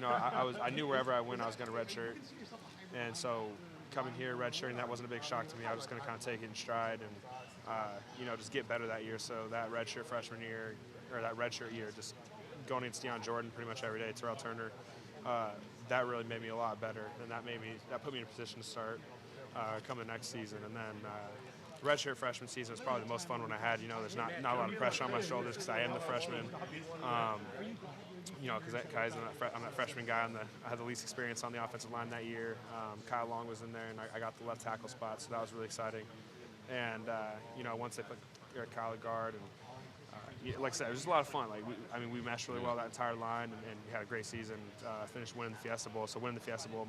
I knew wherever I went I was going to redshirt, and so coming here redshirting, that wasn't a big shock to me. I was just going to kind of take it in stride and just get better that year. So that redshirt freshman year, or that redshirt year, just going against Deion Jordan pretty much every day, Terrell Turner, that really made me a lot better, and that put me in a position to start coming next season. And then redshirt freshman season was probably the most fun one I had. There's not a lot of pressure on my shoulders because I am the freshman. Because I'm that freshman guy. I had the least experience on the offensive line that year. Kyle Long was in there, and I got the left tackle spot, so that was really exciting. And once they put Eric Kyle at guard, and like I said, it was just a lot of fun. We meshed really well that entire line, and we had a great season. Finished winning the Fiesta Bowl. So winning the Fiesta Bowl,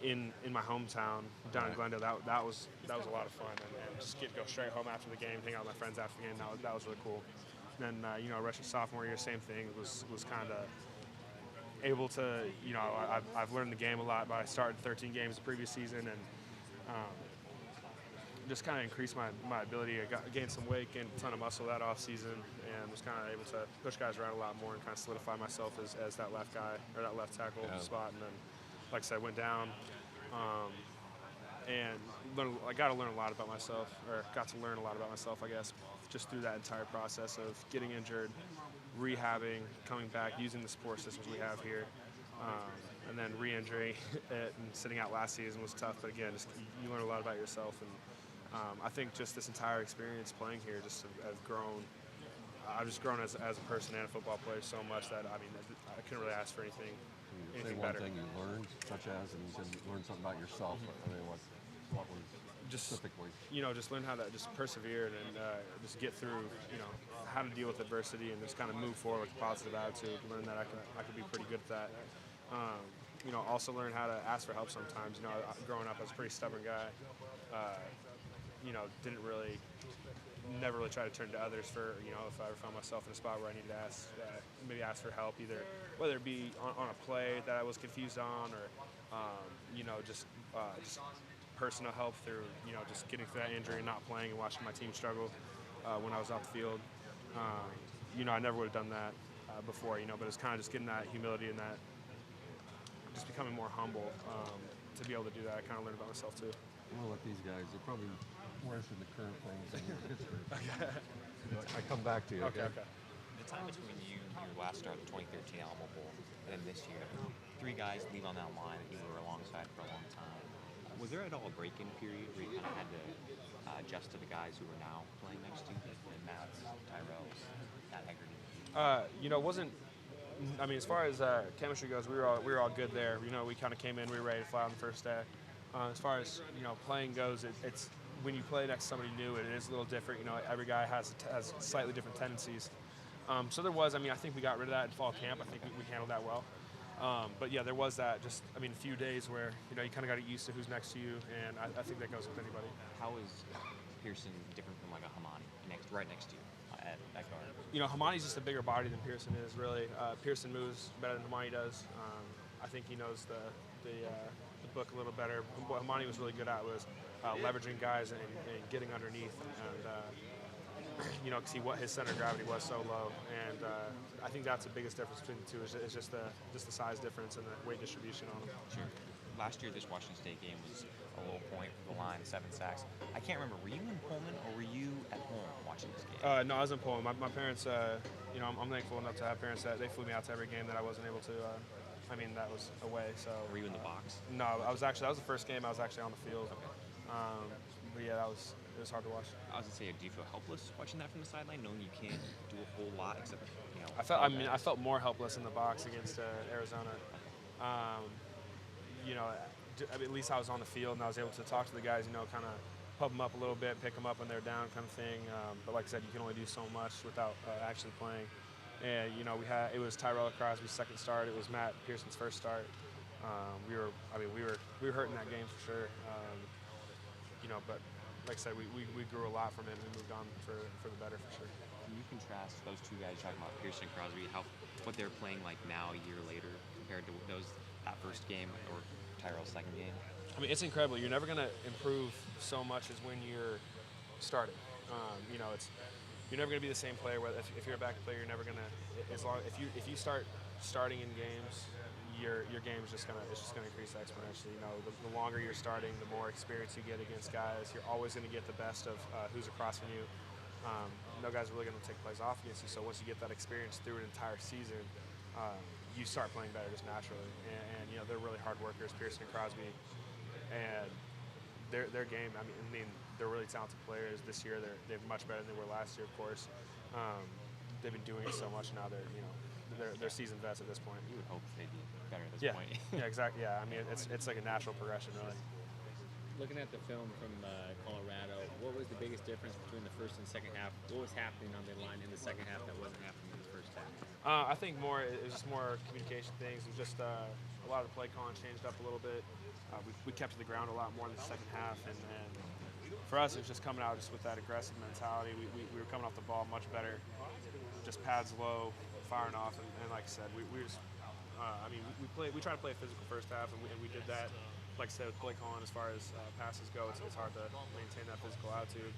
in my hometown down in Glendale, that was a lot of fun, and just get to go straight home after the game, hang out with my friends after the game. That was really cool. And then redshirt sophomore year, same thing. Was kind of able to I've learned the game a lot by starting 13 games the previous season, and just kind of increased my ability. I gained some weight, gained a ton of muscle that off season, and was kind of able to push guys around a lot more and kind of solidify myself as that left guy or that left tackle spot. And then, like I said, went down and I got to learn a lot about myself, or got to learn a lot about myself, I guess, just through that entire process of getting injured, rehabbing, coming back, using the support systems we have here. And then re-injury and sitting out last season was tough, but again, you learn a lot about yourself. And I think just this entire experience playing here just have grown. I've just grown as a person and a football player so much that, I couldn't really ask for anything better. One thing you learned, such as, and you said you learned something about yourself. What was just specifically? Just learn how to just persevere and just get through, how to deal with adversity and just kind of move forward with a positive attitude. Learn that I could be pretty good at that. Also learn how to ask for help sometimes. Growing up, I was a pretty stubborn guy. Never really try to turn to others for, if I ever found myself in a spot where I needed to ask for help, either whether it be on a play that I was confused on, or just personal help through, just getting through that injury and not playing and watching my team struggle when I was off the field. I never would have done that before, but it's kind of just getting that humility and that just becoming more humble to be able to do that. I kind of learned about myself too. I'm going to let these guys, they're probably more interested in the current things than your history. Okay. I come back to you. Okay. The time between your last start, the 2013 Alamo Bowl, and then this year, 3 guys leave on that line that you were alongside for a long time. Was there at all a break-in period where you kind of had to adjust to the guys who were now playing next to you, the Matts, Tyrells, Matt Hegarty? It wasn't. As far as chemistry goes, we were all good there. We kind of came in, we were ready to fly on the first day. As far as playing goes, it's when you play next to somebody new, it is a little different. Every guy has slightly different tendencies. So there was. I think we got rid of that in fall camp. I think we handled that well. But yeah, there was that. Just a few days where you kind of got to get used to who's next to you, and I think that goes with anybody. How is Pearson different from like a Hamani right next to you at guard? Hamani's just a bigger body than Pearson is. Really, Pearson moves better than Hamani does. I think he knows the book a little better. What Hamani was really good at was leveraging guys and getting underneath, and because his center of gravity was so low, and I think that's the biggest difference between the two is just the size difference and the weight distribution on them. Sure. Last year, this Washington State game was a low point for the line, 7 sacks. I can't remember. Were you in Pullman or were you at home watching this game? No, I was in Pullman. My parents, I'm thankful enough to have parents that they flew me out to every game that I wasn't able to. That was away. So. Were you in the box? No, that was the first game I was actually on the field. Okay. But yeah, it was hard to watch. I was gonna say, do you feel helpless watching that from the sideline, knowing you can't do a whole lot except I felt more helpless in the box against Arizona. At least I was on the field and I was able to talk to the guys, kind of pump them up a little bit, pick them up when they're down, kind of thing. But like I said, you can only do so much without actually playing. And it was Tyrell Crosby's second start. It was Matt Pearson's first start. We were hurting that game for sure. But like I said, we grew a lot from it. We moved on for the better for sure. Can you contrast those two guys talking about Pearson and Crosby, what they're playing like now a year later compared to that first game or Tyrell's second game? It's incredible. You're never going to improve so much as when you're starting. You're never going to be the same player. If you're a backup player, you're never going to. If you start starting in games, your game is just gonna increase exponentially. You know, the longer you're starting, the more experience you get against guys. You're always gonna get the best of who's across from you. No guy's really gonna take plays off against you. So once you get that experience through an entire season, you start playing better just naturally. And you know, they're really hard workers, Pearson and Crosby, and their game. I mean, they're really talented players. This year, they're much better than they were last year, of course. They've been doing it so much now. They're seasoned vets at this point. You would hope they'd be better at this Yeah, point. yeah, exactly. Yeah, I mean, it's like a natural progression, really. Looking at the film from Colorado, what was the biggest difference between the first and second half? What was happening on the line in the second half that wasn't happening in the first half? I think it was just more communication things. It was just a lot of the play calling changed up a little bit. We kept to the ground a lot more in the second half, and for us, it was just coming out just with that aggressive mentality. We were coming off the ball much better, just pads low, firing off, and like I said, we just. We try to play a physical first half, and we did that. Like I said, with play calling, as far as passes go, it's hard to maintain that physical attitude.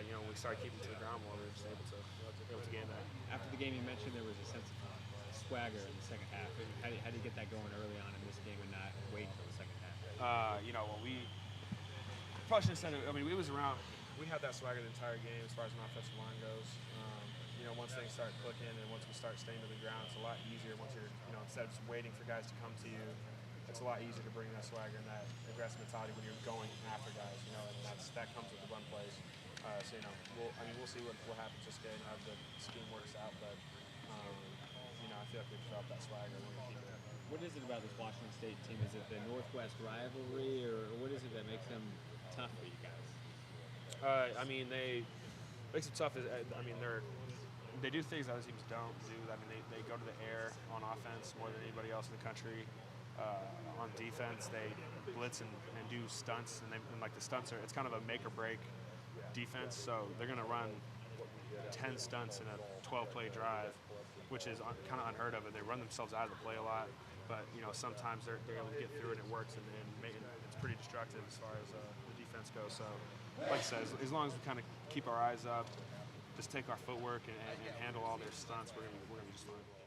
You know, when we started keeping to the ground more, we were just able to gain that. After the game, you mentioned there was a sense of swagger in the second half. How do you get that going early on in this game and not wait until the second half? You know, well, we probably should have said it. I mean, we had that swagger the entire game as far as an offensive line goes. You know, once things start clicking and once we start staying to the ground, it's a lot easier once you're, you know, instead of just waiting for guys to come to you, it's a lot easier to bring that swagger and that aggressive mentality when you're going after guys, you know, and that comes with the run plays. So, you know, we'll see what happens this game, how the scheme works out, but, you know, I feel like we've developed that swagger and we're going to keep it. What is it about this Washington State team? Is it the Northwest rivalry, or what is it that makes them tough for you guys? I mean, makes it tough. They do things other teams don't do. I mean, they go to the air on offense more than anybody else in the country. On defense, they blitz and do stunts, and like the stunts it's kind of a make or break defense. So they're going to run 10 stunts in a 12-play drive, which is kind of unheard of. And they run themselves out of the play a lot. But you know, sometimes they're able to get through it and it works, and it's pretty destructive as far as the defense goes. So, like I said, as long as we kind of keep our eyes up, just take our footwork and handle all their stunts, we're gonna be just fine.